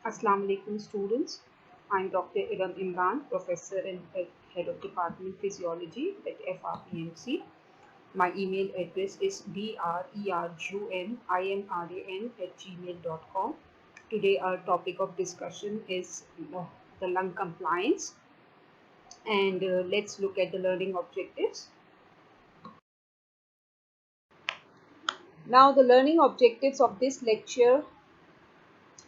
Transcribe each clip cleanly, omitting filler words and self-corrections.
Assalamu alaikum students. I'm Dr. Iram Imran, Professor and Head of Department Physiology at FRPMC. My email address is drerjunimran@gmail.com. Today our topic of discussion is the lung compliance, and let's look at the learning objectives. Now the learning objectives of this lecture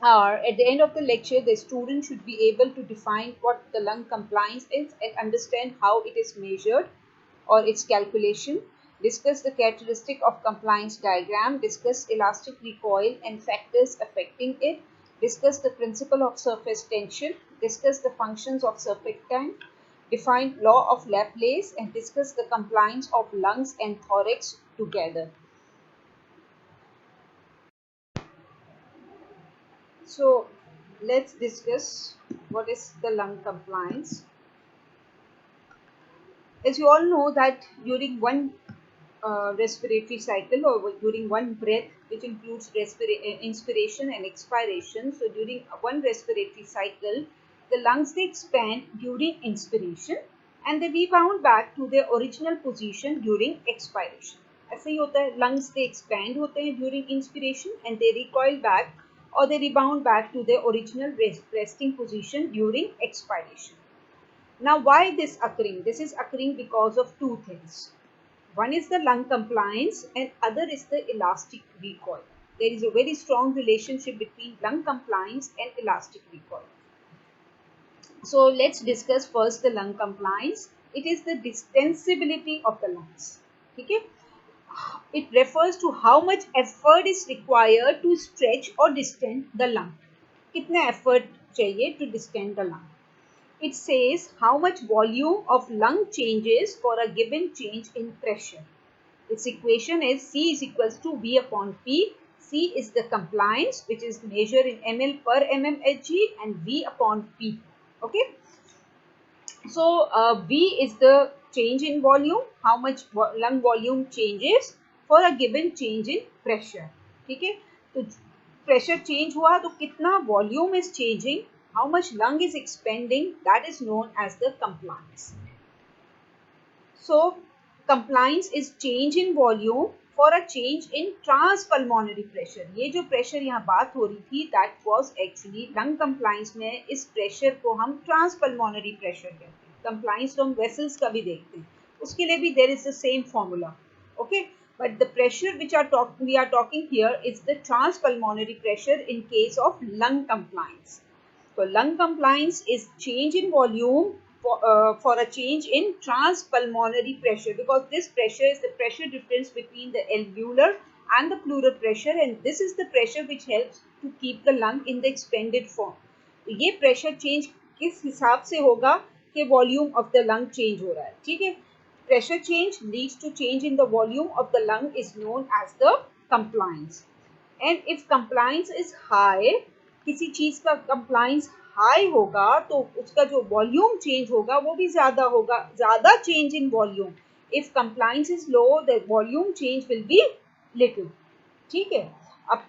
are: at the end of the lecture, the student should be able to define what the lung compliance is and understand how it is measured or its calculation, discuss the characteristic of compliance diagram, discuss elastic recoil and factors affecting it, discuss the principle of surface tension, discuss the functions of surfactant, define law of Laplace, and discuss the compliance of lungs and thorax together. So let's discuss what is the lung compliance. As you all know that during one respiratory cycle, or during one breath, which includes inspiration and expiration. So during one respiratory cycle, the lungs they expand during inspiration and they rebound back to their original position during expiration. ऐसे ही होता है, lungs they expand होते हैं during inspiration and they recoil back or they rebound back to their original resting position during expiration. Now why this occurring? This is occurring because of two things. One is the lung compliance and other is the elastic recoil. There is a very strong relationship between lung compliance and elastic recoil. So let's discuss first the lung compliance. It is the distensibility of the lungs. Okay? It refers to how much effort is required to stretch or distend the lung. कितना effort चाहिए to distend the lung. It says how much volume of lung changes for a given change in pressure. Its equation is C is equals to V upon P. C is the compliance, which is measured in ml per mmHg, and V upon P. Okay. So V is the change in volume, how much lung volume changes for a given change in pressure. ठीक है, तो pressure change हुआ तो कितना volume is changing, how much lung is expanding, that is known as the compliance. So compliance is change in volume for a change in transpulmonary pressure. ये जो pressure यहाँ बात हो रही थी, that was actually lung compliance में इस pressure को हम transpulmonary pressure कहते हैं. Compliance तो हम vessels का भी देखते हैं, उसके लिए भी there is the same formula. Okay, but the pressure which we are talking here is the transpulmonary pressure in case of lung compliance. So lung compliance is change in volume for a change in transpulmonary pressure, because this pressure is the pressure difference between the alveolar and the pleural pressure, and this is the pressure which helps to keep the lung in the expanded form. तो ये pressure change किस हिसाब से होगा कि volume of the lung change हो रहा है. ठीक है, pressure change leads to change in the volume of the lung is known as the compliance. And if compliance is high, किसी चीज का compliance हाई होगा तो उसका जो वॉल्यूम चेंज होगा वो भी ज्यादा होगा, ज्यादा change in volume. If compliance is low, the volume change will be little. ठीक है, अब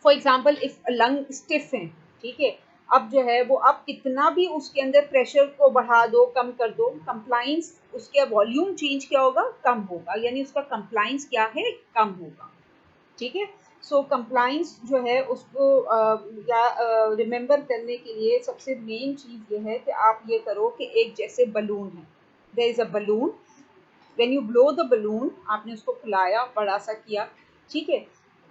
for example if lung stiff है, ठीक है, अब जो है वो आप कितना भी उसके अंदर प्रेशर को बढ़ा दो, कम कर दो, कंप्लायंस उसके वॉल्यूम चेंज क्या होगा, कम होगा, यानी उसका कंप्लायंस क्या है, कम होगा. ठीक है, सो कंप्लायंस जो है उसको रिमेंबर करने के लिए सबसे मेन चीज़ ये है कि आप ये करो कि एक जैसे बलून है, there is a balloon, when you blow the balloon, आपने उसको फुलाया, बड़ा सा किया, ठीक है,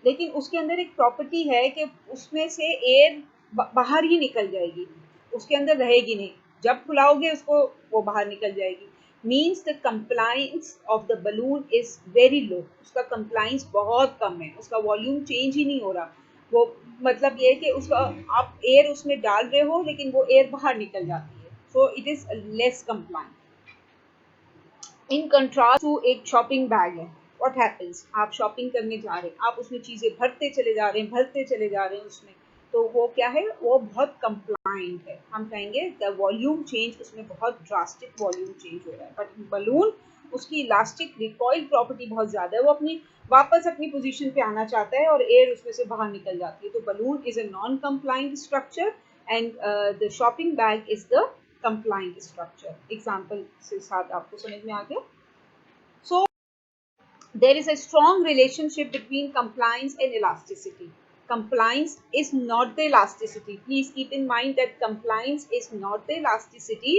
लेकिन उसके अंदर एक प्रॉपर्टी है कि उसमें से एयर बाहर ही निकल जाएगी, उसके अंदर रहेगी नहीं, जब फुलाओगे उसको वो बाहर निकल जाएगी. Means the compliance of the balloon is very low, उसका कंप्लायंस बहुत कम है, उसका वॉल्यूम चेंज ही नहीं हो रहा. वो मतलब ये है कि उसका आप एयर उसमें डाल रहे हो लेकिन वो एयर बाहर निकल जाती है, so it is less compliant. In contrast to एक शॉपिंग बैग है, व्हाट हैपेंस, आप शॉपिंग करने जा रहे हैं, आप उसमें चीज़ें भरते चले जा रहे हैं, भरते चले जा रहे हैं उसमें, तो वो क्या है, वो बहुत कंप्लायंट है. हम कहेंगे द वॉल्यूम चेंज, उसमें बहुत ड्रास्टिक वॉल्यूम चेंज हो रहा है. बट बलून, उसकी इलास्टिक रिकॉइल प्रॉपर्टी बहुत ज़्यादा है, वो अपनी वापस अपनी पोजीशन पे आना चाहता है और एयर उसमें से बाहर निकल जाती है. तो balloon is a non compliant structure and the shopping bag is the compliant structure. Example से साथ आपको समझ में आ गया. सो there is a strong relationship between compliance and elasticity. Compliance is not the elasticity. Please keep in mind that compliance is not the elasticity.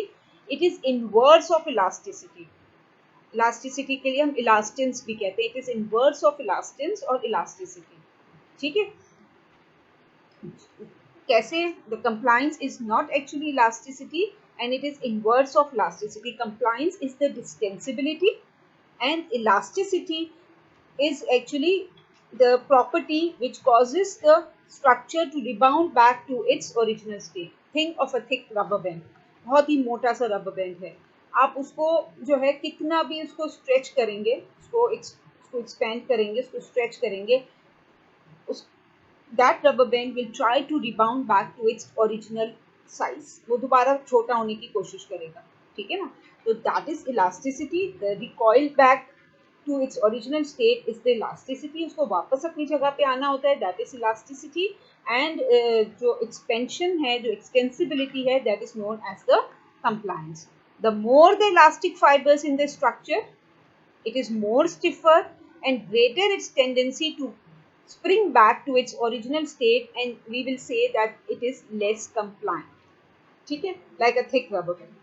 It is inverse of elasticity. Elasticity के लिए हम elastance भी कहते हैं. It is inverse of elastance or elasticity. ठीक है? कैसे? The compliance is not actually elasticity and it is inverse of elasticity. Compliance is the distensibility and elasticity is actually the property which causes the structure to rebound back to its original state. Think of a thick rubber band. बहुत ही मोटा सा rubber band है. आप उसको जो है कितना भी उसको स्ट्रेच करेंगे, उसको एक्सपेंड करेंगे, उसको स्ट्रेच करेंगे, उस that rubber band will try to rebound back to its original size. वो दोबारा छोटा होने की कोशिश करेगा. ठीक है ना? तो that is elasticity. The recoil back to its original state is the elasticity. उसको वापस अपनी जगह पे आना होता है. That is elasticity. And जो expansion है, जो extensibility है, that is known as the compliance. The more the elastic fibers in the structure, it is more stiffer and greater its tendency to spring back to its original state, and we will say that it is less compliant. ठीक है? Like a thick rubber band.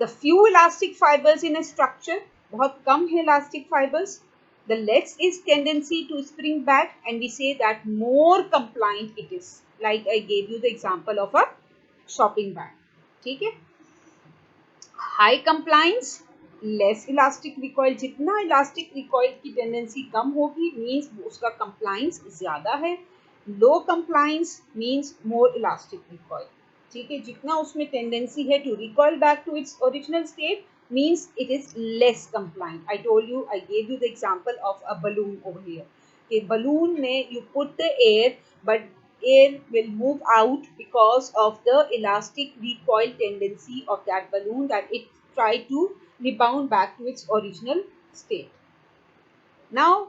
The few elastic fibers in a structure, बहुत कम है elastic fibers, the less is tendency to spring back, and we say that more compliant it is. Like I gave you the example of a shopping bag. ठीक है? High compliance, less elastic recoil. जितना elastic recoil की tendency कम होगी means उसका compliance ज़्यादा है. Low compliance means more elastic recoil. ठीक है, जितना उसमें टेंडेंसी है to recoil back to its original state means it is less compliant. I told you, I gave you the example of a balloon over here. A balloon में you put the air, but air will move out because of the elastic recoil tendency of that balloon, that it try to rebound back to its original state. Now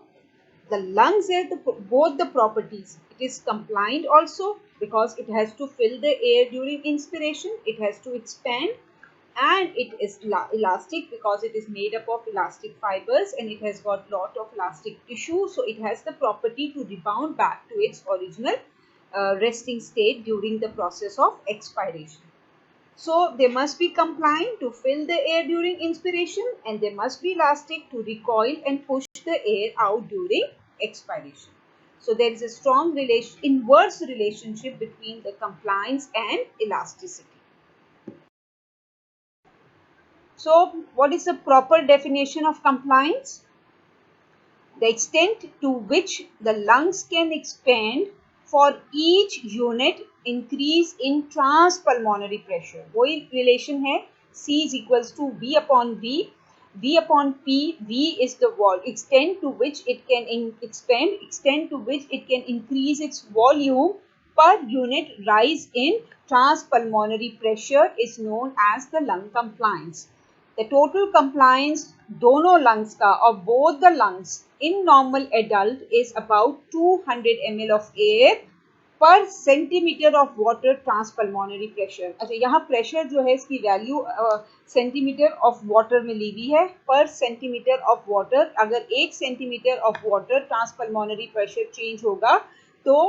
the lungs have both the properties. It is compliant also because it has to fill the air during inspiration, it has to expand, and it is elastic because it is made up of elastic fibers and it has got lot of elastic tissue, so it has the property to rebound back to its original resting state during the process of expiration. So they must be compliant to fill the air during inspiration, and they must be elastic to recoil and push the air out during expiration. So there is a strong inverse relationship between the compliance and elasticity. So what is the proper definition of compliance? The extent to which the lungs can expand for each unit increase in transpulmonary pressure. वही relation है, C is equals to V upon V. V upon P, V is the extent to which it can expand, extent to which it can increase its volume per unit rise in transpulmonary pressure is known as the lung compliance. The total compliance दोनों lungs का or both the lungs in normal adult is about 200 ml of air per centimeter of water transpulmonary pressure. अच्छा, यहाँ pressure जो है इसकी value centimetre of water में ली हुई है. पर सेंटीमीटर ऑफ वाटर, अगर 1 centimetre of water transpulmonary pressure change होगा तो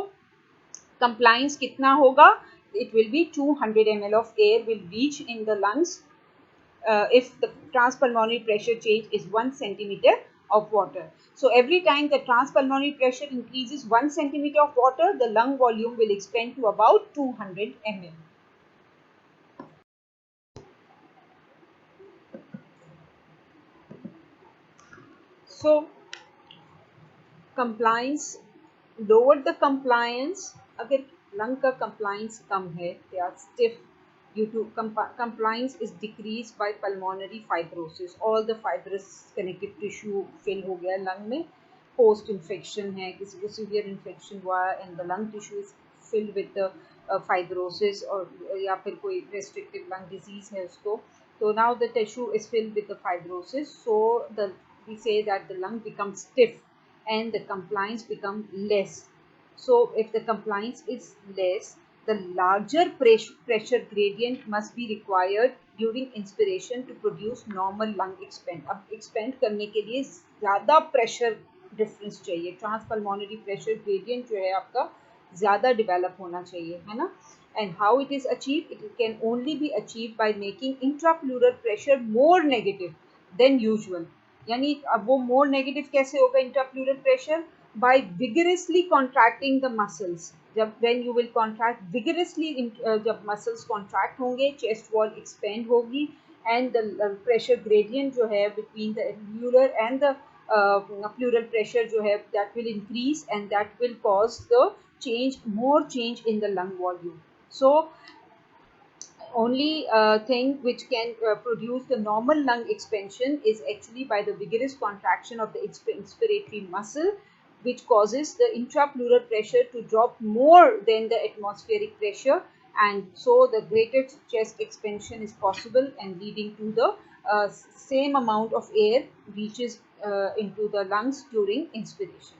compliance कितना होगा? It will be 200 ml of air will reach in the lungs if the transpulmonary pressure change is 1 centimeter of water. So every time the transpulmonary pressure increases 1 centimeter of water, the lung volume will expand to about 200 ml. So compliance, lower the compliance, अगर lung का compliance कम है, they are stiff due to compliance is decreased by pulmonary fibrosis. All the fibrous connective tissue fill हो गया lung में. Post infection है, किसी को severe infection हुआ and the lung tissue is filled with the fibrosis, और या फिर कोई restrictive lung disease है उसको. So now the tissue is filled with the fibrosis, so we say that the lung becomes stiff and the compliance become less. So if the compliance is less, the larger pressure gradient must be required during inspiration to produce normal lung expand. अब expand करने के लिए ज़्यादा pressure difference चाहिए, transpulmonary pressure gradient जो है आपका ज़्यादा develop होना चाहिए, है ना? And how it is achieved? It can only be achieved by making intrapleural pressure more negative than usual. यानी अब वो more negative कैसे होगा intrapleural pressure? By vigorously contracting the muscles. जब when you will contract vigorously, जब muscles contract होंगे, chest wall expand होगी, and the pressure gradient जो है between the alveolar and the pleural pressure जो है that will increase, and that will cause the more change in the lung volume. So only thing which can produce the normal lung expansion is actually by the vigorous contraction of the inspiratory muscle, which causes the intrapleural pressure to drop more than the atmospheric pressure, and so the greater chest expansion is possible and leading to the same amount of air reaches into the lungs during inspiration.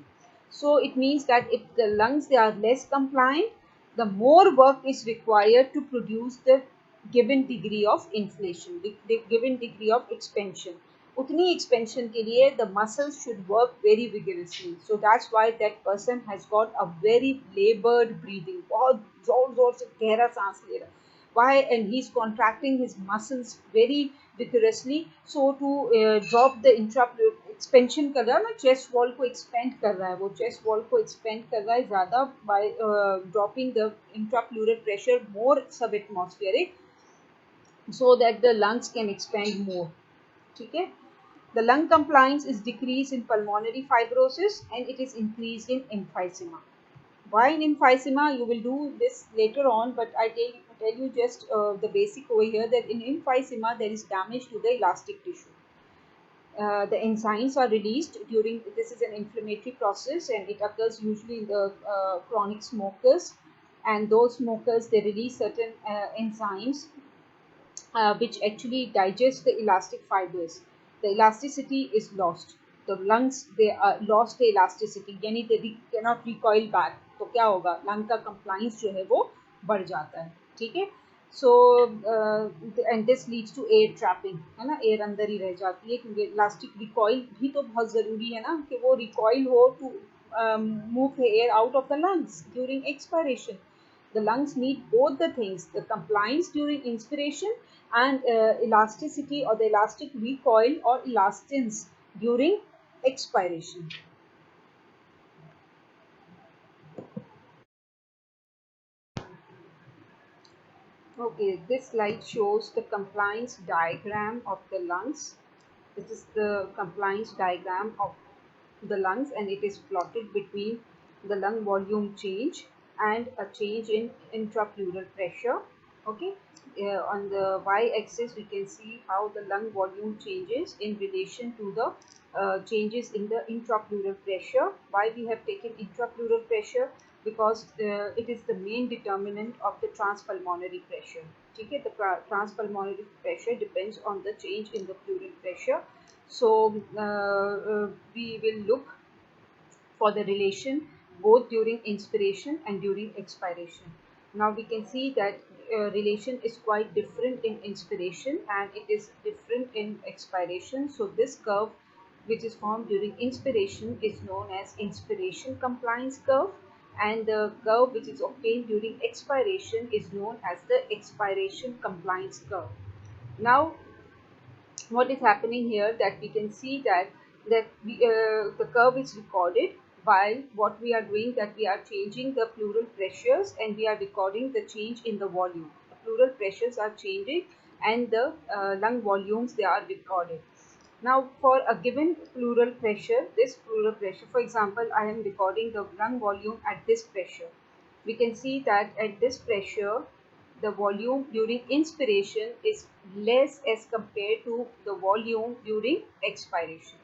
So it means that if the lungs they are less compliant, the more work is required to produce the given degree of inflation, the given degree of expansion. उतनी expansion के लिए the muscles should work very vigorously. So that's why that person has got a very labored breathing. बहुत जोर जोर से गहरा सांस ले रहा है. Why? And he's contracting his muscles very vigorously. So to drop the expansion कर रहा है ना, chest wall को expand कर रहा है, वो chest wall को expand कर रहा है ज़्यादा by dropping the intrapleural pressure more subatmospheric, so that the lungs can expand more. Okay? The lung compliance is decreased in pulmonary fibrosis and it is increased in emphysema. Why in emphysema? You will do this later on, but I tell you just the basic over here, that in emphysema there is damage to the elastic tissue. The enzymes are released during, this is an inflammatory process and it occurs usually in the chronic smokers, and those smokers they release certain enzymes which actually digest the elastic fibers. The elasticity is lost. The lungs they are lost the elasticity, यानी they cannot recoil back. तो क्या होगा? Lung का compliance जो है वो बढ़ जाता है. ठीक है? So and this leads to air trapping, है ना? एयर अंदर ही रह जाती है क्योंकि elastic recoil भी तो बहुत ज़रूरी है ना कि वो recoil हो to move the air out of the lungs during expiration. The lungs need both the things, the compliance during inspiration and elasticity or the elastic recoil or elastance during expiration. Okay, this slide shows the compliance diagram of the lungs. This is the compliance diagram of the lungs and it is plotted between the lung volume change and a change in intrapleural pressure. Okay, on the y-axis we can see how the lung volume changes in relation to the changes in the intrapleural pressure. Why we have taken intrapleural pressure? Because it is the main determinant of the transpulmonary pressure. Okay, the transpulmonary pressure depends on the change in the pleural pressure. So we will look for the relation both during inspiration and during expiration. Now we can see that relation is quite different in inspiration and it is different in expiration. So this curve which is formed during inspiration is known as inspiration compliance curve, and the curve which is obtained during expiration is known as the expiration compliance curve. Now what is happening here, that we can see that the curve is recorded while what we are doing, that we are changing the pleural pressures and we are recording the change in the volume. The pleural pressures are changing and the lung volumes they are recorded. Now for a given pleural pressure, this pleural pressure, for example, I am recording the lung volume at this pressure. We can see that at this pressure the volume during inspiration is less as compared to the volume during expiration.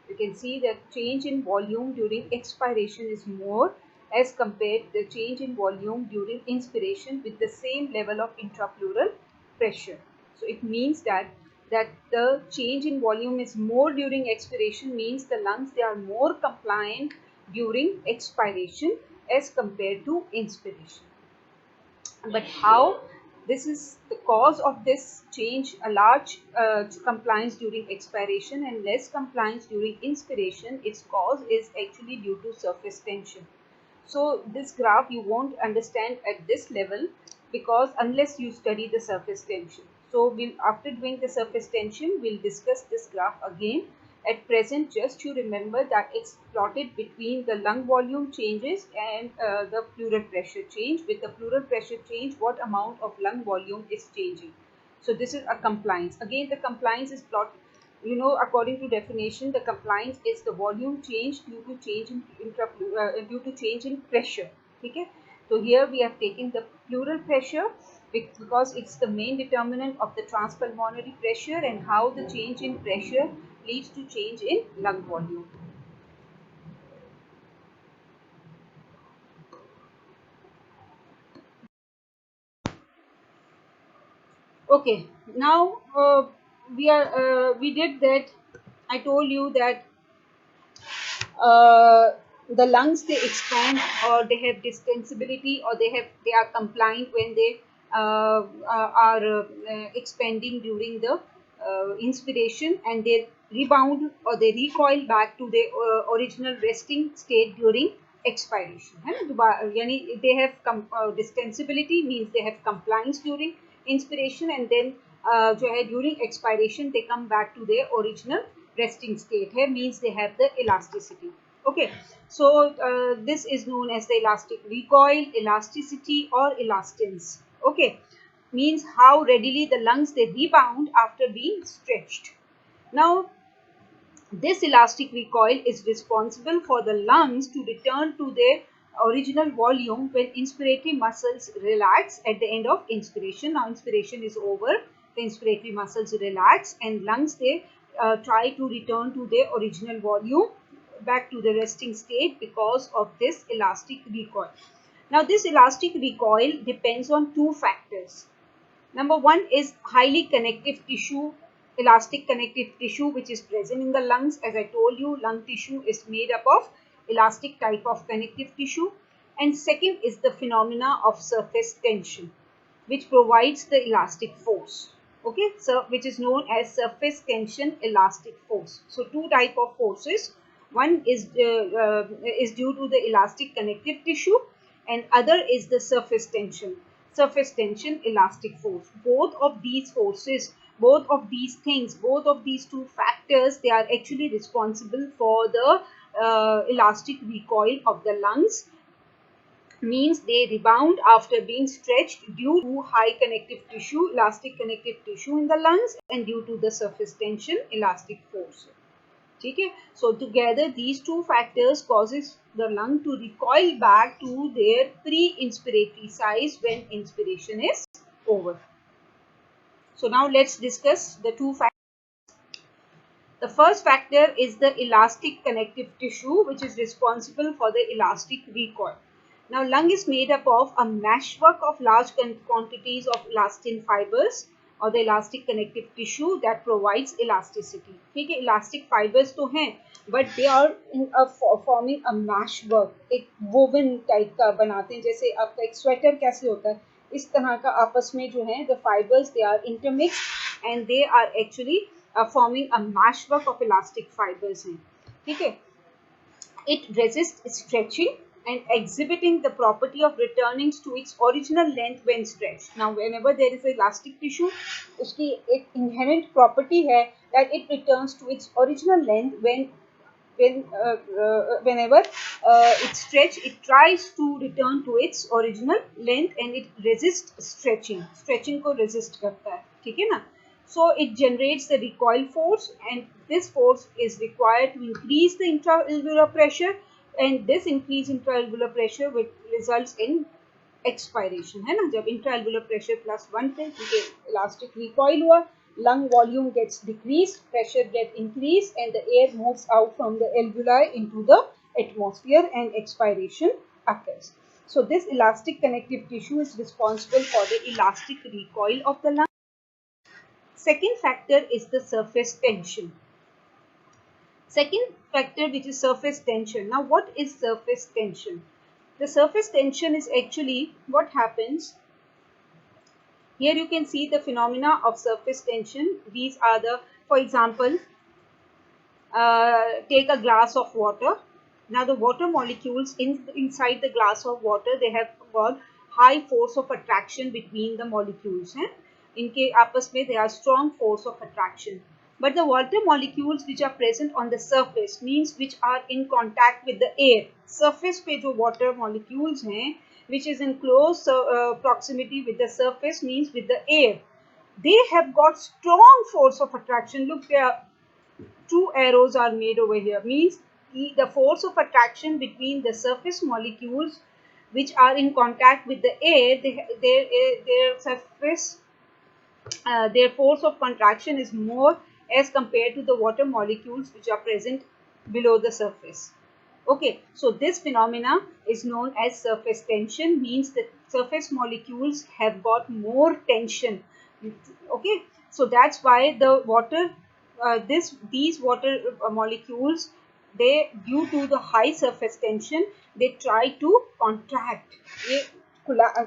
You can see that change in volume during expiration is more as compared to the change in volume during inspiration with the same level of intrapleural pressure. So it means that that the change in volume is more during expiration means the lungs, they are more compliant during expiration as compared to inspiration. But how this is the cause of this change, a large compliance during expiration and less compliance during inspiration, its cause is actually due to surface tension. So this graph you won't understand at this level because unless you study the surface tension. So after doing the surface tension, we'll discuss this graph again. At present, just you remember that it's plotted between the lung volume changes and the pleural pressure change. With the pleural pressure change, what amount of lung volume is changing. So this is a compliance. Again, the compliance is plotted, according to definition, the compliance is the volume change due to change in due to change in pressure. Okay. So here we have taken the pleural pressure because it's the main determinant of the transpulmonary pressure and how the change in pressure leads to change in lung volume. Okay, now we did that. I told you that the lungs, they expand or they have distensibility or they are compliant when they are expanding during the inspiration, and they rebound or they recoil back to their original resting state during expiration. यानी they have distensibility means they have compliance during inspiration, and then जो है during expiration they come back to their original resting state है, means they have the elasticity. Okay, so this is known as the elastic recoil, elasticity or elastance. Okay, means how readily the lungs, they rebound after being stretched. Now this elastic recoil is responsible for the lungs to return to their original volume when inspiratory muscles relax at the end of inspiration. Now inspiration is over, the inspiratory muscles relax and lungs, they try to return to their original volume, back to the resting state because of this elastic recoil. Now this elastic recoil depends on two factors. Number one is highly connective tissue, elastic connective tissue which is present in the lungs. As I told you, lung tissue is made up of elastic type of connective tissue. And second is the phenomena of surface tension, which provides the elastic force. Okay, so which is known as surface tension elastic force. So two type of forces. One is due to the elastic connective tissue and other is the surface tension elastic force. Both of these forces, both of these things, both of these two factors, they are actually responsible for the elastic recoil of the lungs, means they rebound after being stretched due to high connective tissue, elastic connective tissue in the lungs, and due to the surface tension elastic force. Okay, so together these two factors causes the lung to recoil back to their pre-inspiratory size when inspiration is over. So now let's discuss the two factors. The first factor is the elastic connective tissue, which is responsible for the elastic recoil. Now lung is made up of a meshwork of large quantities of elastin fibers or the elastic connective tissue that provides elasticity. ठीक है, elastic fibers तो हैं, but they are forming a meshwork, एक woven type का बनाते हैं, जैसे आपका एक स्वेटर कैसे होता है, इस तरह का आपस में जो है the fibers, they are intermixed and they are actually forming a meshwork of elastic fibers हैं. ठीक है, it resists stretching and exhibiting the property of returning to its original length when stretched. Now, whenever there is elastic tissue, उसकी एक inherent property है that it returns to its original length whenever it's stretched, it tries to return to its original length and it resists stretching. Stretching को resist करता है, ठीक है ना? So it generates the recoil force, and this force is required to increase the intra-alveolar pressure, and this increase in intra-alveolar pressure will results in expiration, है ना? जब intra-alveolar pressure +1 पे elastic recoil हुआ, lung volume gets decreased, pressure get increased, and the air moves out from the alveoli into the atmosphere and expiration occurs. So this elastic connective tissue is responsible for the elastic recoil of the lung. Second factor is the surface tension. Second factor, which is surface tension. Now what is surface tension? The surface tension is actually what happens. Here you can see the phenomena of surface tension. These are the, for example, take a glass of water. Now the water molecules inside the glass of water, they have got high force of attraction between the molecules. इनके आपस में there are strong force of attraction. But the water molecules which are present on the surface, means which are in contact with the air. Surface पे जो water molecules हैं, which is in close proximity with the surface, means with the air, they have got strong force of attraction. Look, there two arrows are made over here, means the force of attraction between the surface molecules which are in contact with the air, their surface, their force of contraction is more as compared to the water molecules which are present below the surface. Okay, so this phenomena is known as surface tension, means the surface molecules have got more tension. Okay, so that's why the water, these water molecules, they, due to the high surface tension, they try to contract. ये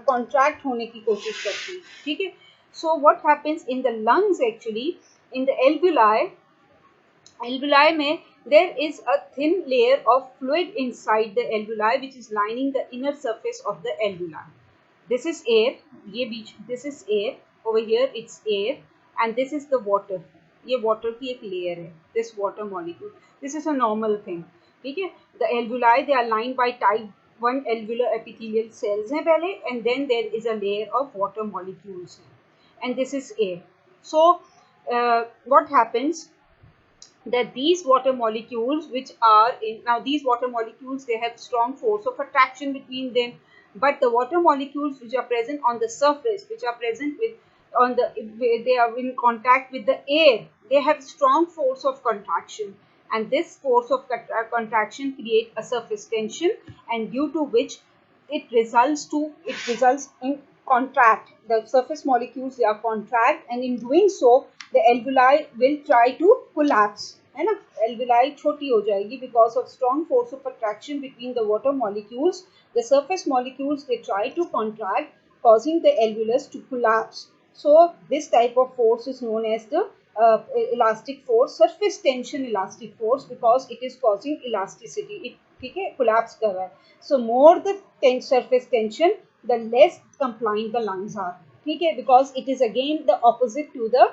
contract होने की कोशिश करती है, ठीक है. So what happens in the lungs actually, in the alveoli में there is a thin layer of fluid inside the alveoli which is lining the inner surface of the alveoli. This is air, ये बीच, this is air, over here it's air, and this is the water. ये water की एक layer है, this water molecule. This is a normal thing, ठीक है. The alveoli, they are lined by type 1 alveolar epithelial cells हैं पहले, and then there is a layer of water molecules, and this is air. So what happens, that these water molecules which are in, now these water molecules, they have strong force of attraction between them, but the water molecules which are present on the surface, which are present with on the, they are in contact with the air, they have strong force of contraction, and this force of contraction create a surface tension, and due to which it results in contract. The surface molecules, they are contract, and in doing so the alveoli will try to collapse, है ना. Alveoli छोटी हो जाएगी because of strong force of attraction between the water molecules. The surface molecules, they try to contract, causing the alveolus to collapse. So this type of force is known as the elastic force, surface tension elastic force, because it is causing elasticity. It, ठीक है, collapse कर रहा है. So more the surface tension, the less compliant the lungs are, ठीक है, because it is again the opposite to the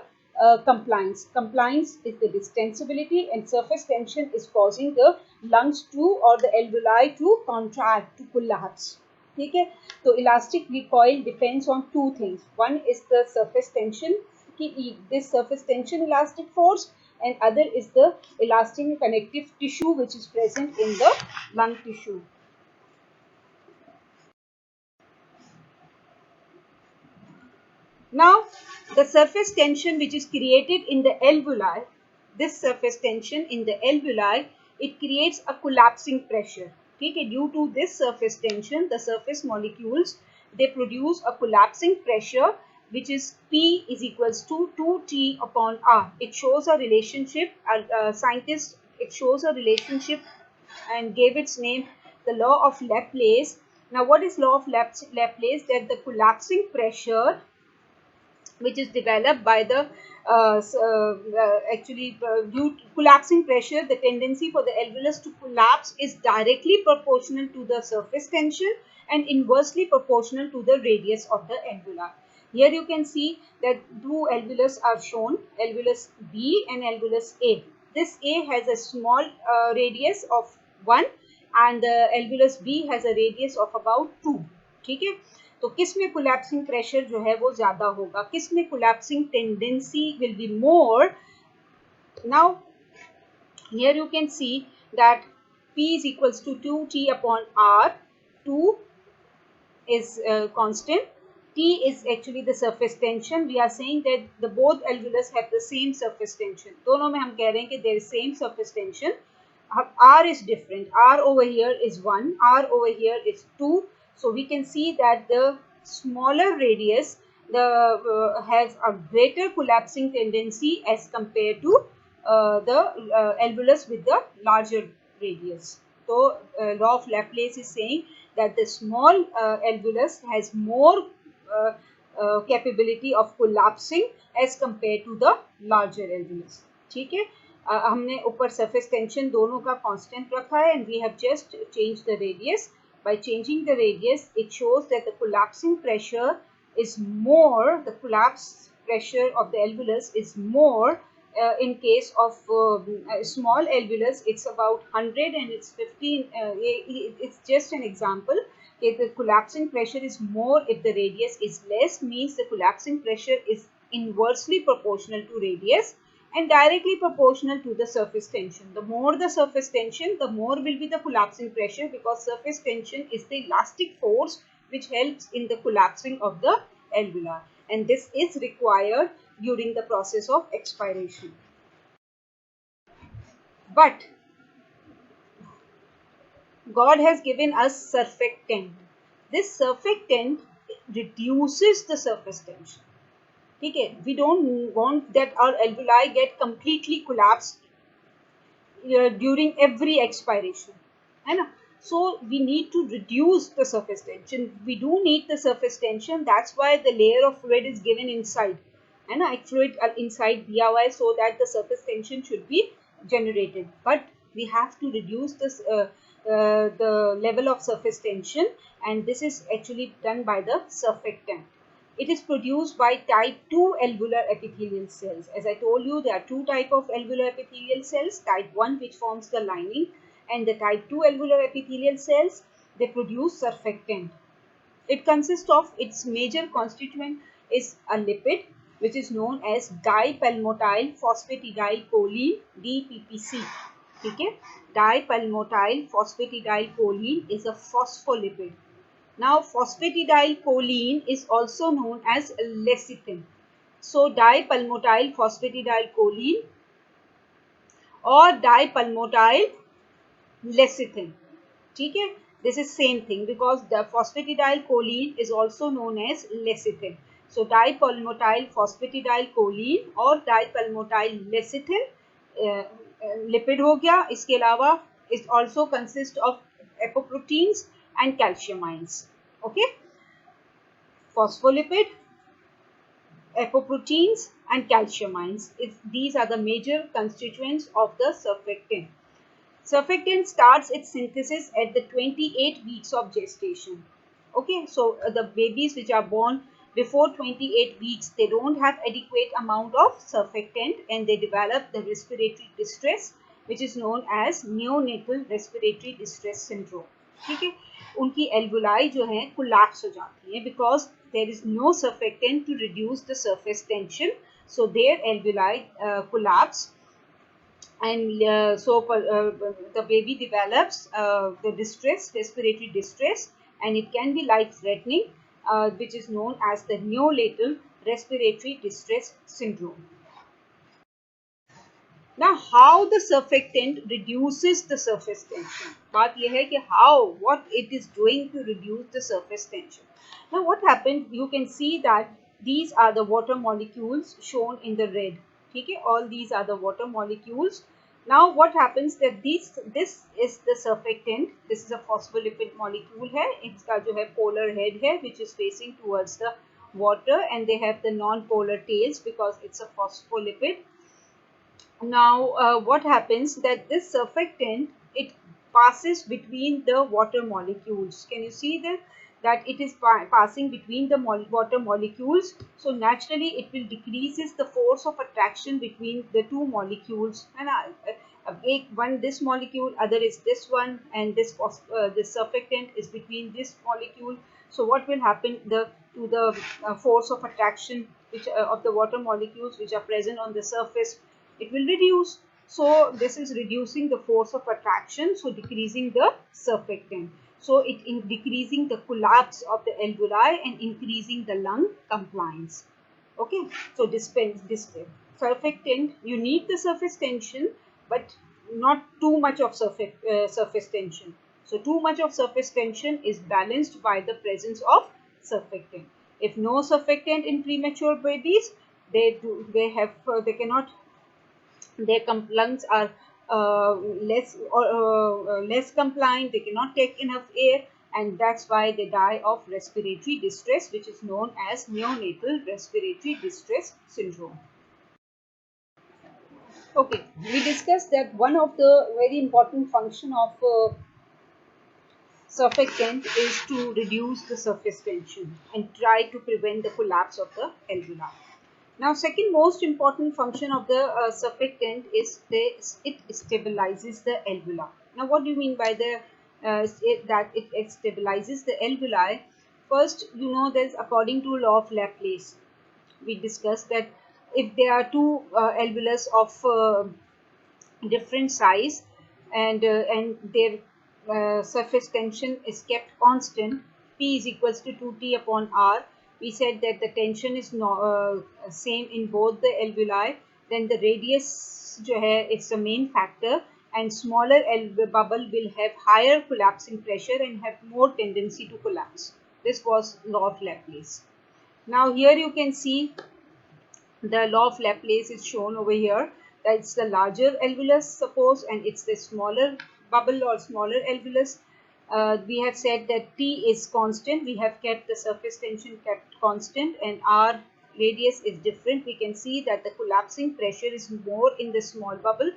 compliance. Compliance is the distensibility, and surface tension is causing the lungs to, or the alveoli to contract, to collapse. ठीक है. तो elastic recoil depends on two things. One is the surface tension, this surface tension elastic force, and other is the elastic connective tissue which is present in the lung tissue. Now the surface tension which is created in the alveoli, this surface tension in the alveoli, it creates a collapsing pressure. Okay, due to this surface tension, the surface molecules, they produce a collapsing pressure which is P is equals to 2T upon R. It shows a relationship, scientists, it shows a relationship and gave its name the law of Laplace. Now what is law of Laplace? That the collapsing pressure which is developed by the due to collapsing pressure, the tendency for the alveolus to collapse is directly proportional to the surface tension and inversely proportional to the radius of the alveoli. Here you can see that two alveolus are shown, alveolus B and alveolus A. This A has a small radius of 1 and the alveolus B has a radius of about 2. ठीक है. तो किस में collapsing pressure जो है वो ज्यादा होगा, किस में collapsing tendency will be more. Now here you can see that P is equals to 2T upon R. 2 is constant. T is actually the surface tension. We are saying that the both alveolus have the same surface tension. दोनों में हम कह रहे हैं कि there is same surface tension. R is different. R over here is 1. R over here is 2. So we can see that the smaller radius has a greater collapsing tendency as compared to the alveolus with the larger radius. So law of Laplace is saying that the small alveolus has more capability of collapsing as compared to the larger alveolus. ठीक है, हमने ऊपर surface tension दोनों का constant रखा है and we have just changed the radius. By changing the radius, it shows that the collapsing pressure is more, the collapse pressure of the alveolus is more in case of small alveolus. It's about 100 and it's 15. It's just an example. If the collapsing pressure is more if the radius is less, means the collapsing pressure is inversely proportional to radius and directly proportional to the surface tension. The more the surface tension, the more will be the collapsing pressure, because surface tension is the elastic force which helps in the collapsing of the alveoli, and this is required during the process of expiration. But God has given us surfactant. This surfactant reduces the surface tension. Okay, we don't want that our alveoli get completely collapsed during every expiration. So we need to reduce the surface tension. We do need the surface tension. That's why the layer of fluid is given inside. Fluid inside दिया हुआ है so that the surface tension should be generated. But we have to reduce this the level of surface tension, and this is actually done by the surfactant. It is produced by type 2 alveolar epithelial cells. As I told you, there are two types of alveolar epithelial cells. Type 1, which forms the lining, and the type 2 alveolar epithelial cells, they produce surfactant. It consists of, its major constituent is a lipid which is known as dipalmotyl phosphatidylcholine, DPPC. Okay? Dipalmotyl phosphatidylcholine is a phospholipid. Now, phosphatidylcholine is also known as lecithin. So, dipalmotyl phosphatidylcholine or dipalmotyl lecithin. ठीक है? This is same thing because the phosphatidylcholine is also known as lecithin. So, dipalmotyl phosphatidylcholine or dipalmotyl lecithin lipid हो गया. इसके अलावा it also consists of apoproteins and calciamines. Okay, phospholipid, apoproteins and calciamines. These are the major constituents of the surfactant. Surfactant starts its synthesis at the 28 weeks of gestation. Okay, so the babies which are born before 28 weeks, they don't have adequate amount of surfactant and they develop the respiratory distress, which is known as neonatal respiratory distress syndrome. ठीक है, उनकी alveoli जो हैं collapse हो जाती हैं because there is no surfactant to reduce the surface tension, so their alveoli collapse, and the baby develops the distress, respiratory distress, and it can be life-threatening, which is known as the neonatal respiratory distress syndrome. Now, how the surfactant reduces the surface tension? बात यह है कि what it is doing to reduce the surface tension. Now, what happened? You can see that these are the water molecules shown in the red. ठीक है, all these are the water molecules. Now, what happens that this is the surfactant. This is a phospholipid molecule है. इसका जो है polar head है, which is facing towards the water, and they have the non-polar tails because it's a phospholipid. Now, what happens that this surfactant, it passes between the water molecules. Can you see that it is passing between the water molecules? So naturally, it will decreases the force of attraction between the two molecules. And one this molecule, other is this one, and this surfactant is between this molecule. So what will happen to the force of attraction of the water molecules which are present on the surface? It will reduce. So this is reducing the force of attraction, so decreasing the surfactant. So it in decreasing the collapse of the alveoli and increasing the lung compliance. Okay, so this surfactant, you need the surface tension, but not too much of surface tension. So too much of surface tension is balanced by the presence of surfactant. If no surfactant in premature babies, they cannot, their lungs are less compliant, they cannot take enough air, and that's why they die of respiratory distress, which is known as neonatal respiratory distress syndrome. Okay, we discussed that one of the very important function of surfactant is to reduce the surface tension and try to prevent the collapse of the alveoli. Now, second most important function of the surfactant is it stabilizes the alveoli. Now, what do you mean by that it stabilizes the alveoli? First, you know, there's according to law of Laplace, we discussed that if there are two alveolus of different size, and their surface tension is kept constant, P is equals to 2T upon R. We said that the tension is same in both the alveoli. Then the radius जो है, it's the main factor, and smaller bubble will have higher collapsing pressure and have more tendency to collapse. This was law of Laplace. Now here you can see the law of Laplace is shown over here. That's the larger alveolus, suppose, and it's the smaller bubble or smaller alveolus. We have said that T is constant. We have kept the surface tension kept constant, and our radius is different. We can see that the collapsing pressure is more in the small bubble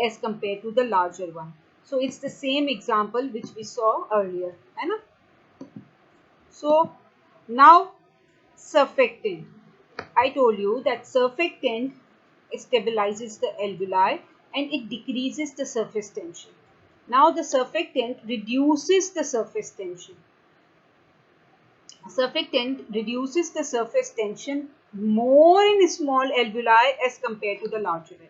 as compared to the larger one. So it's the same example which we saw earlier. So now surfactant. I told you that surfactant stabilizes the alveoli and it decreases the surface tension. Now the surfactant reduces the surface tension. Surfactant reduces the surface tension more in small alveoli as compared to the larger alveoli.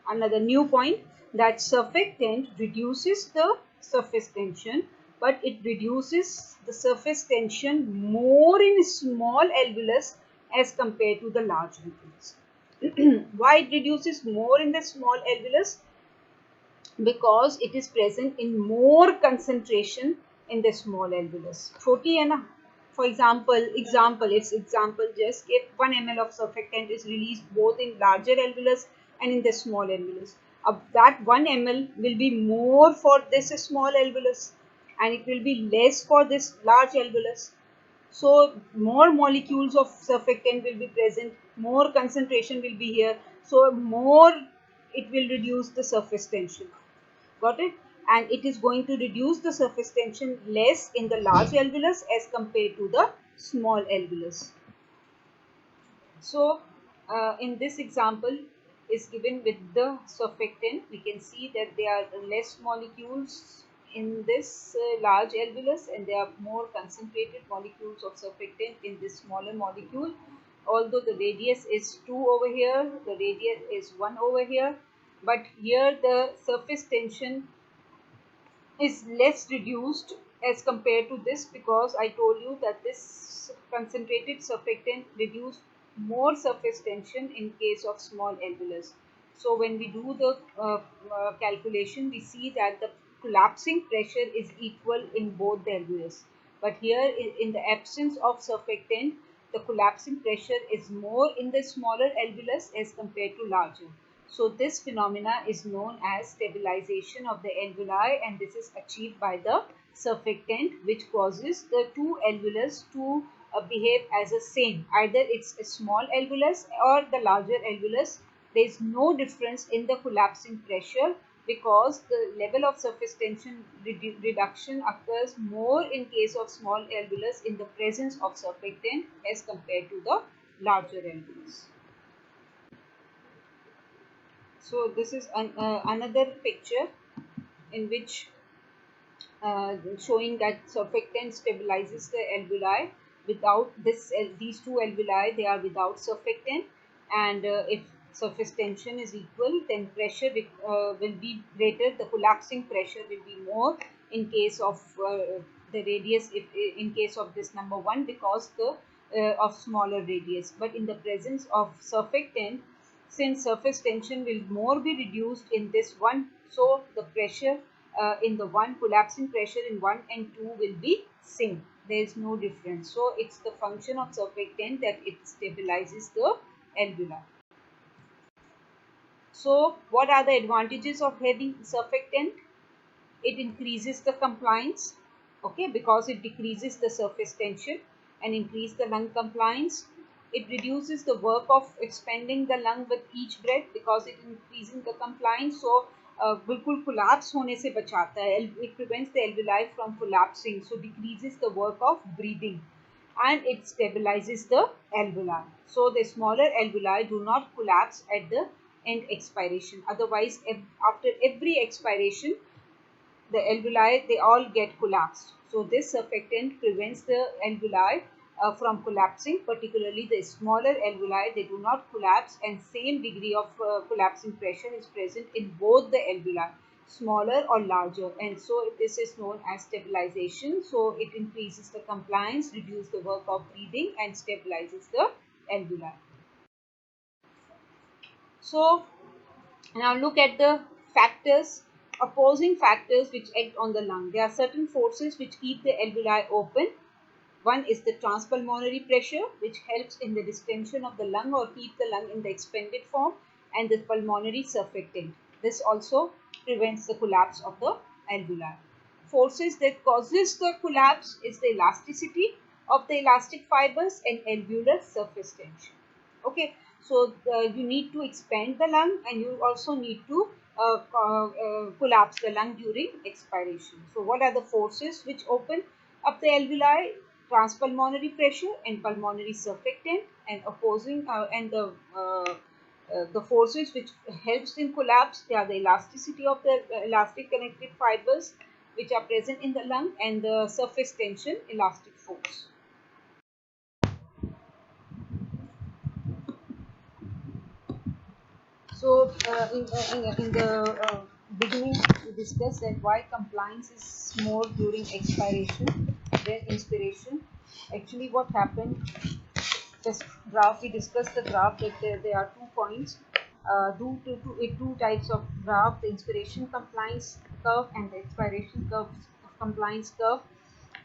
Another new point, that surfactant reduces the surface tension, but it reduces the surface tension more in small alveolus as compared to the large alveolus. Why it reduces more in the small alveolus? Because it is present in more concentration in the small alveolus. छोटी है ना. For example, just if 1 ml of surfactant is released both in larger alveolus and in the small alveolus. That 1 ml will be more for this small alveolus and it will be less for this large alveolus. So more molecules of surfactant will be present, more concentration will be here, so more it will reduce the surface tension. Got it? And it is going to reduce the surface tension less in the large alveolus as compared to the small alveolus. So in this example is given with the surfactant, we can see that there are less molecules in this large alveolus and there are more concentrated molecules of surfactant in this smaller molecule. Although the radius is 2 over here, the radius is 1 over here, but here the surface tension is less reduced as compared to this, because I told you that this concentrated surfactant reduced more surface tension in case of small alveolus. So when we do the calculation, we see that the collapsing pressure is equal in both the alveolus. But here in the absence of surfactant, the collapsing pressure is more in the smaller alveolus as compared to larger. So this phenomena is known as stabilization of the alveoli, and this is achieved by the surfactant, which causes the two alveolus to behave as a same. Either it's a small alveolus or the larger alveolus. There is no difference in the collapsing pressure because the level of surface tension reduction occurs more in case of small alveolus in the presence of surfactant as compared to the larger alveolus. So this is another picture in which showing that surfactant stabilizes the alveoli. Without these two alveoli, they are without surfactant, and if surface tension is equal, then pressure will be greater. The collapsing pressure will be more in case of the radius. If in case of this number 1, because the of smaller radius, but in the presence of surfactant, since surface tension will more be reduced in this one, so the pressure in the one, collapsing pressure in 1 and 2 will be same. there is no difference. So it's the function of surfactant that it stabilizes the alveoli. So what are the advantages of having surfactant? It increases the compliance, okay, because it decreases the surface tension and increase the lung compliance. It reduces the work of expanding the lung with each breath because it increasing the compliance. So बिल्कुल collapse होने से बचाता है. It prevents the alveoli from collapsing, so decreases the work of breathing, and it stabilizes the alveoli. So the smaller alveoli do not collapse at the end expiration. Otherwise, after every expiration, the alveoli, they all get collapsed. So this surfactant prevents the alveoli from collapsing, particularly the smaller alveoli. They do not collapse, and same degree of collapsing pressure is present in both the alveoli, smaller or larger, and so this is known as stabilization. So it increases the compliance, reduces the work of breathing, and stabilizes the alveoli. So now look at the factors, opposing factors which act on the lung. There are certain forces which keep the alveoli open. One is the transpulmonary pressure, which helps in the distension of the lung or keep the lung in the expanded form, and the pulmonary surfactant. This also prevents the collapse of the alveoli. Forces that causes the collapse is the elasticity of the elastic fibers and alveolar surface tension. Okay, so you need to expand the lung, and you also need to collapse the lung during expiration. So what are the forces which open up the alveoli? Transpulmonary pressure and pulmonary surfactant, and opposing the forces which helps in collapse, they are the elasticity of the elastic connected fibers which are present in the lung, and the surface tension elastic force. So in the beginning, we discussed that why compliance is more during expiration than inspiration. Actually, what happened? Just graph. We discussed the graph that there are 2 points. Two types of graph: the inspiration compliance curve and the expiration curve compliance curve.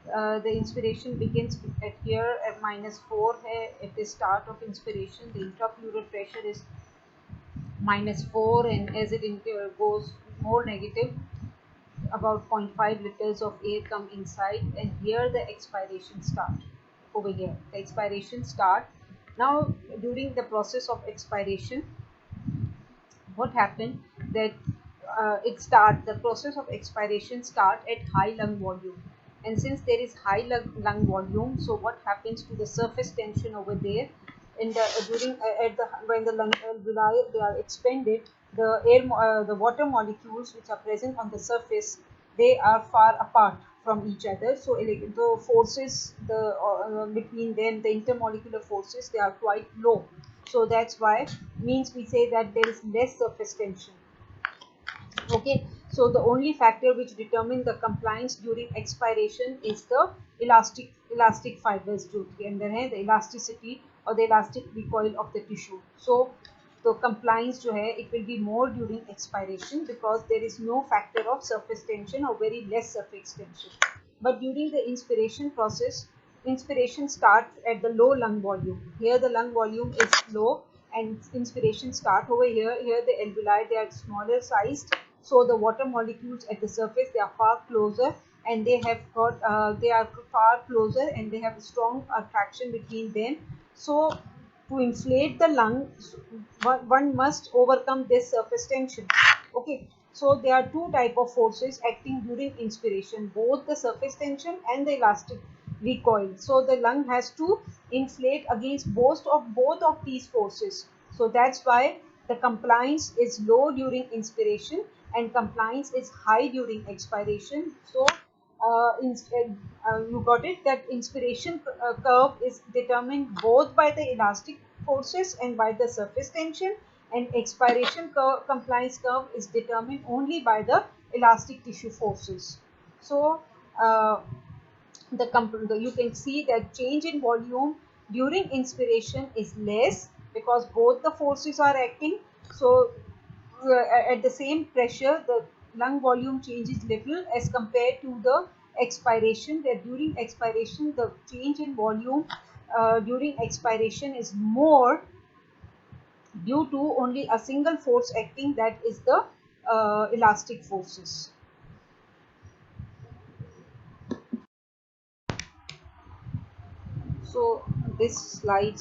The inspiration begins at here at -4 है at the start of inspiration. The intrapleural pressure is -4, and as it goes more negative, about 0.5 liters of air come inside, and here the expiration start. Over here the expiration start. Now during the process of expiration, what happened that the process of expiration start at high lung volume, and since there is high lung volume, so what happens to the surface tension over there in the during at the when the lung alveoli they are expanded, the the water molecules which are present on the surface, they are far apart from each other. So the forces between them, the intermolecular forces, they are quite low. So that's why means we say that there is less surface tension. Okay, so the only factor which determine the compliance during expiration is the elastic fibers जो के अंदर है, the elasticity or the elastic recoil of the tissue. So the compliance जो है, it will be more during expiration because there is no factor of surface tension or very less surface tension. But during the inspiration process, inspiration starts at the low lung volume. Here the lung volume is low, and inspiration start over here. Here the alveoli, they are smaller sized, so the water molecules at the surface, they are far closer, and they have got they are far closer, and they have a strong attraction between them. So to inflate the lung, one must overcome this surface tension. Okay, so there are two type of forces acting during inspiration, both the surface tension and the elastic recoil. So the lung has to inflate against both of these forces. So that's why the compliance is low during inspiration and compliance is high during expiration. So you got it, that inspiration curve is determined both by the elastic forces and by the surface tension, and expiration compliance curve is determined only by the elastic tissue forces. So you can see that change in volume during inspiration is less because both the forces are acting. So at the same pressure, the lung volume changes little as compared to the expiration, that during expiration the change in volume during expiration is more due to only a single force acting, that is the elastic forces. So this slide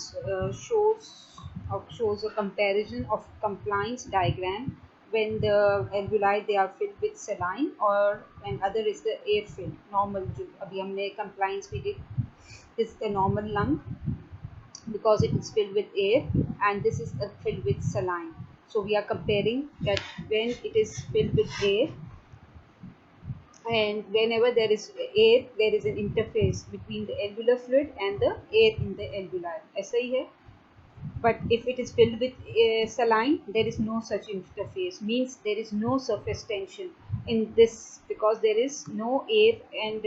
shows a comparison of compliance diagram when the alveoli they are filled with saline और and other is the air filled normal. जो अभी हमने compliance we did is the normal lung because it is filled with air, and this is filled with saline. So we are comparing that when it is filled with air, and whenever there is air there is an interface between the alveolar fluid and the air in the alveoli. ऐसा ही है. But if it is filled with saline, there is no such interface, means there is no surface tension in this because there is no air and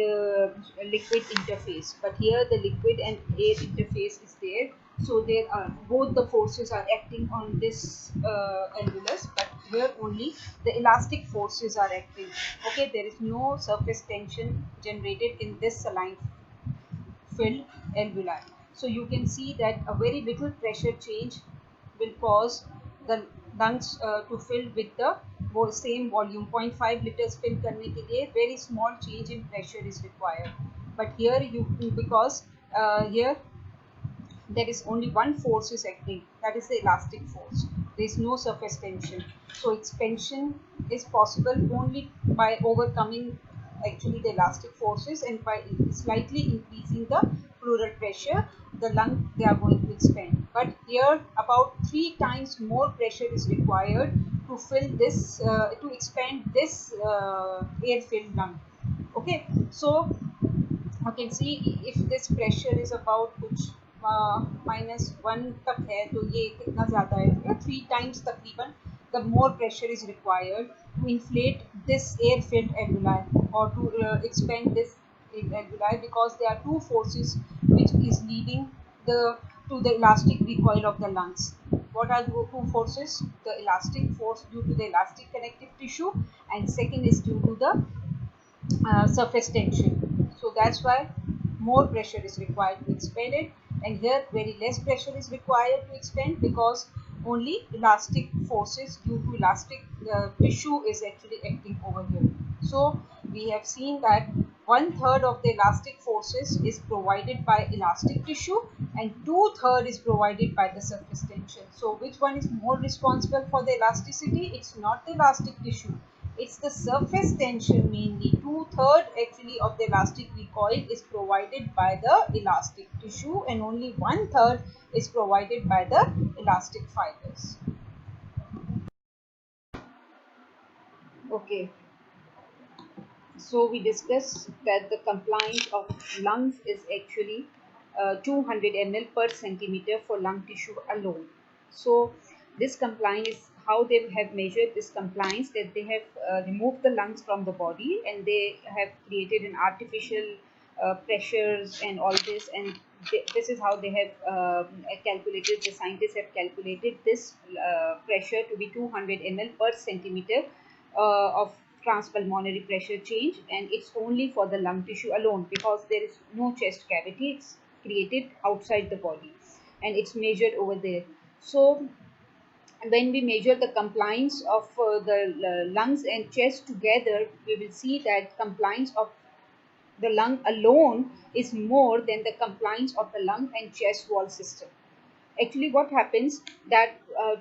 liquid interface. But here the liquid and air interface is there, so there are both the forces are acting on this alveolus, but here only the elastic forces are acting. Okay, there is no surface tension generated in this saline filled alveoli. So you can see that a very little pressure change will cause the lungs to fill with the same volume. 0.5 liters fill करने के लिए very small change in pressure is required. But here you, because here there is only one force is acting, that is the elastic force. There is no surface tension. So expansion is possible only by overcoming actually the elastic forces, and by slightly increasing the pleural pressure, the lung they are going to expand. But here about 3 times more pressure is required to fill this to expand this air filled lung. Okay, so you can see if this pressure is about कुछ -1 तक है तो ये कितना ज़्यादा है, 3 times तकरीबन the more pressure is required to inflate this air filled alveoli or to expand this alveoli, because there are two forces which is leading the to the elastic recoil of the lungs. What are the two forces? The elastic force due to the elastic connective tissue, and second is due to the surface tension. So that's why more pressure is required to expand it, and here very less pressure is required to expand because only elastic forces due to elastic tissue is actually acting over here. So we have seen that 1/3 of the elastic forces is provided by elastic tissue and 2/3 is provided by the surface tension. So which one is more responsible for the elasticity? It's not the elastic tissue, it's the surface tension mainly. 2/3 actually of the elastic recoil is provided by the elastic tissue and only 1/3 is provided by the elastic fibers. Okay, so we discussed that the compliance of lungs is actually 200 ml per centimeter for lung tissue alone. So this compliance is how they have measured this compliance, that they have removed the lungs from the body and they have created an artificial pressures and all this, and this is how they have calculated, the scientists have calculated this pressure to be 200 ml per centimeter of transpulmonary pressure change, and it's only for the lung tissue alone because there is no chest cavity, it's created outside the body and it's measured over there. So when we measure the compliance of the lungs and chest together, we will see that compliance of the lung alone is more than the compliance of the lung and chest wall system. Actually what happens that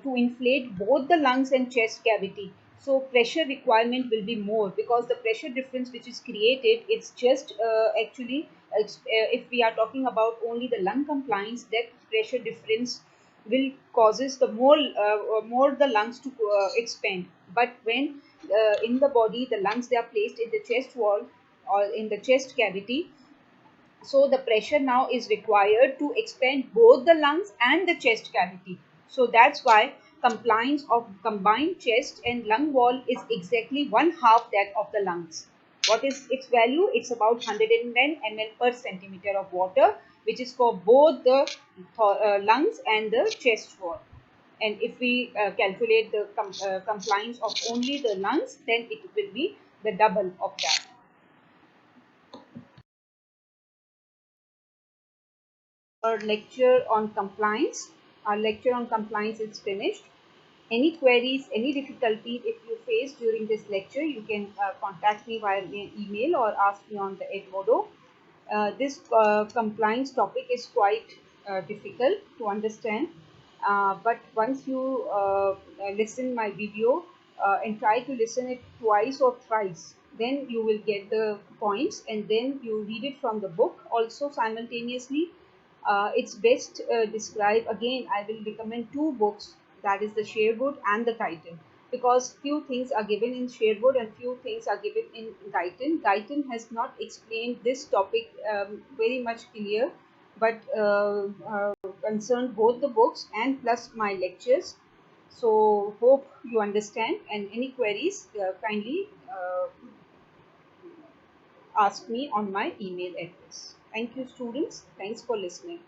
to inflate both the lungs and chest cavity, so pressure requirement will be more because the pressure difference which is created, it's just actually if we are talking about only the lung compliance, that pressure difference will causes the more the lungs to expand. But when in the body the lungs they are placed in the chest wall or in the chest cavity, so the pressure now is required to expand both the lungs and the chest cavity. So that's why compliance of combined chest and lung wall is exactly 1/2 that of the lungs. What is its value? It's about 110 ml per centimeter of water, which is for both the lungs and the chest wall. And if we calculate the compliance of only the lungs, then it will be the double of that. our lecture on compliance. Our lecture on compliance is finished. Any queries, any difficulties if you face during this lecture, you can contact me via email or ask me on the Edmodo. This compliance topic is quite difficult to understand, but once you listen my video and try to listen it twice or thrice, then you will get the points, and then you read it from the book also simultaneously. It's best described again. I will recommend two books, that is the Sherwood and the Guyton, because few things are given in Sherwood and few things are given in Guyton. Guyton has not explained this topic very much clear, but concerned both the books and plus my lectures. So hope you understand, and any queries kindly ask me on my email address. Thank you, students. Thanks for listening.